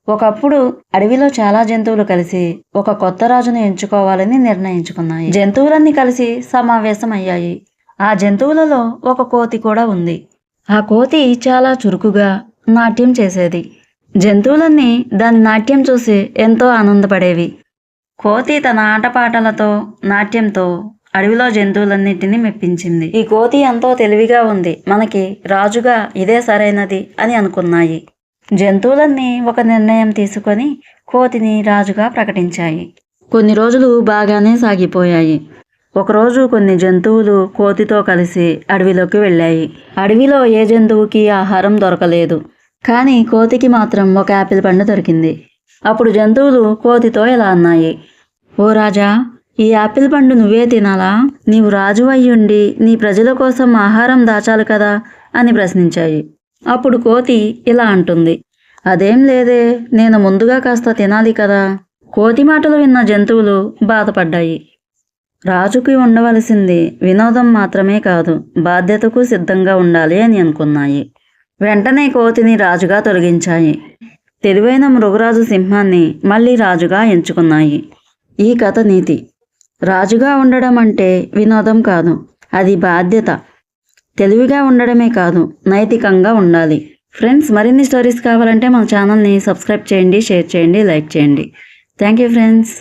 ఒకప్పుడు అడవిలో చాలా జంతువులు కలిసి ఒక కొత్త రాజును ఎంచుకోవాలని నిర్ణయించుకున్నాయి. జంతువులన్నీ కలిసి సమావేశమయ్యాయి. ఆ జంతువులలో ఒక కోతి కూడా ఉంది. ఆ కోతి చాలా చురుకుగా నాట్యం చేసేది. జంతువులన్నీ దాని నాట్యం చూసి ఎంతో ఆనందపడేవి. కోతి తన ఆటపాటలతో నాట్యంతో అడవిలో జంతువులన్నిటినీ మెప్పించింది. ఈ కోతి ఎంతో తెలివిగా ఉంది, మనకి రాజుగా ఇదే సరైనది అని అనుకున్నాయి. జంతువులన్నీ ఒక నిర్ణయం తీసుకొని కోతిని రాజుగా ప్రకటించాయి. కొన్ని రోజులు బాగానే సాగిపోయాయి. ఒకరోజు కొన్ని జంతువులు కోతితో కలిసి అడవిలోకి వెళ్ళాయి. అడవిలో ఏ జంతువుకి ఆహారం దొరకలేదు, కానీ కోతికి మాత్రం ఒక యాపిల్ పండు దొరికింది. అప్పుడు జంతువులు కోతితో ఇలా అన్నాయి, ఓ రాజా, ఈ యాపిల్ పండు నువ్వే తినాలా? నీవు రాజు అయ్యుండి నీ ప్రజల కోసం ఆహారం దాచాలి కదా అని ప్రశ్నించాయి. అప్పుడు కోతి ఇలా అంటుంది, అదేం లేదే, నేను ముందుగా కాస్త తినాలి కదా. కోతి మాటలు విన్న జంతువులు బాధపడ్డాయి. రాజుకి ఉండవలసింది వినోదం మాత్రమే కాదు, బాధ్యతకు సిద్ధంగా ఉండాలి అని అనుకున్నాయి. వెంటనే కోతిని రాజుగా తొలగించాయి. తెలివైన మృగరాజు సింహాన్ని మళ్ళీ రాజుగా ఎంచుకున్నాయి. ఈ కథ నీతి: రాజుగా ఉండడం అంటే వినోదం కాదు, అది బాధ్యత. తెలివిగా ఉండడమే కాదు, నైతికంగా ఉండాలి. ఫ్రెండ్స్, మరిన్ని స్టోరీస్ కావాలంటే మన ఛానల్ని సబ్స్క్రైబ్ చేయండి, షేర్ చేయండి, లైక్ చేయండి. Thank you friends.